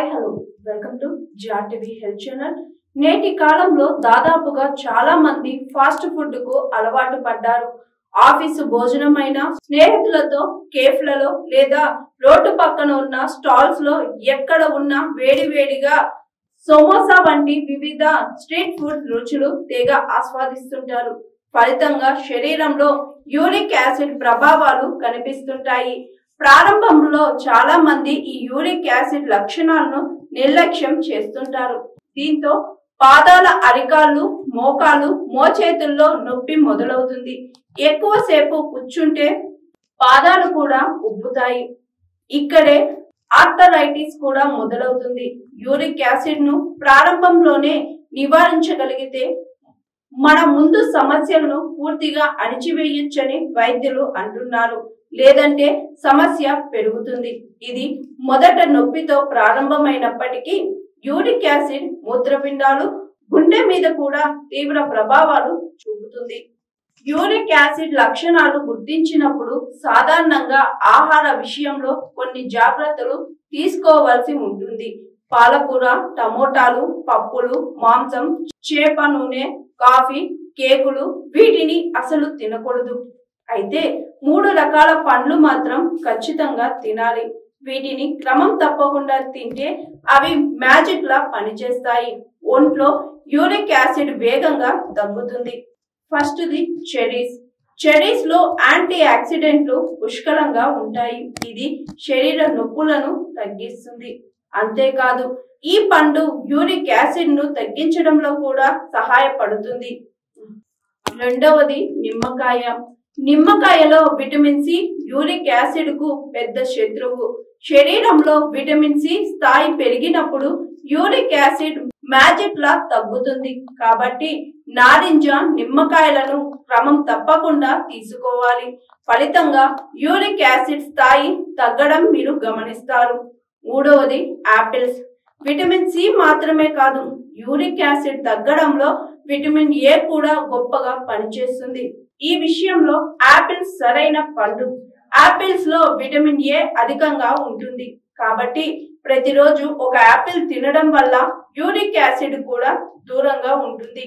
Hello welcome to జాటివి health channel. నేటి కాలంలో దాదాపుగా చాలా మంది ఫాస్ట్ ఫుడ్ కు అలవాటు పడ్డారు. ఆఫీసు భోజనమైన, స్నేహితులతో కేఫ్లలో లేదా రోడ్డు పక్కన ఉన్న స్టాల్స్ లో ఎక్కడ ఉన్నా వేడివేడిగా సమోసా వంటి వివిధ స్ట్రీట్ ఫుడ్ రుచులు తెగ ఆస్వాదిస్తుంటారు. ఫలితంగా శరీరంలో యూరిక్ యాసిడ్ ప్రభావాలు కనిపిస్తుంటాయి. ప్రారంభంలో చాలా మంది ఈ యూరిక్ యాసిడ్ లక్షణాలను నిర్లక్ష్యం చేస్తుంటారు. దీంతో పాదాల అరికాళ్ళు, మోకాలు, మోచేతుల్లో నొప్పి మొదలవుతుంది. ఎక్కువసేపు కూర్చుంటే పాదాలు కూడా ఉబ్బుతాయి. ఇక్కడే ఆర్థరైటిస్ కూడా మొదలవుతుంది. యూరిక్ యాసిడ్ ను ప్రారంభంలోనే నివారించగలిగితే మన ముందు సమస్యలను పూర్తిగా అణిచివేయొచ్చని వైద్యులు అంటున్నారు. లేదంటే సమస్య పెరుగుతుంది. ఇది మొదట నొప్పితో ప్రారంభమైనప్పటికీ యూరిక్ యాసిడ్ మూత్రపిండాలు, గుండె మీద కూడా తీవ్ర ప్రభావాలు చూపుతుంది. యూరిక్ యాసిడ్ లక్షణాలు గుర్తించినప్పుడు సాధారణంగా ఆహార విషయంలో కొన్ని జాగ్రత్తలు తీసుకోవాల్సి ఉంటుంది. పాలకూర, టమోటాలు, పప్పులు, మాంసం, చేప నూనె, కాఫీ, కేకులు వీటిని అసలు తినకూడదు. అయితే 3 రకాల పండ్లు మాత్రం ఖచ్చితంగా తినాలి. వీటిని క్రమం తప్పకుండా తింటే అవి మ్యాజిక్ లా పనిచేస్తాయి. ఒంట్లో యూరిక్ యాసిడ్ వేగంగా తగ్గుతుంది. First the cherries. చెర్రీస్ లో యాంటీ ఆక్సిడెంట్లు పుష్కలంగా ఉంటాయి. ఇది శరీర నొప్పులను తగ్గిస్తుంది. అంతేకాదు ఈ పండు యూరిక్ యాసిడ్ ను తగ్గించడంలో కూడా సహాయపడుతుంది. రెండవది నిమ్మకాయ. నిమ్మకాయలో విటమిన్ సి యూరిక్ యాసిడ్ కు పెద్ద శత్రువు. శరీరంలో విటమిన్ సి స్థాయి పెరిగినప్పుడు యూరిక్ యాసిడ్ మ్యాజిక్ లా తగ్గుతుంది. కాబట్టి నారింజ, నిమ్మకాయలను క్రమం తప్పకుండా తీసుకోవాలి. ఫలితంగా యూరిక్ యాసిడ్ స్థాయి తగ్గడం మీరు గమనిస్తారు. మూడవది యాపిల్స్. విటమిన్ సి మాత్రమే కాదు, యూరిక్ యాసిడ్ తగ్గడంలో విటమిన్ ఏ కూడా గొప్పగా పనిచేస్తుంది. ఈ విషయంలో యాపిల్స్ సరైన పండు. యాపిల్స్ లో విటమిన్ ఏ అధికంగా ఉంటుంది. కాబట్టి ప్రతిరోజు ఒక యాపిల్ తినడం వల్ల యూరిక్ యాసిడ్ కూడా దూరంగా ఉంటుంది.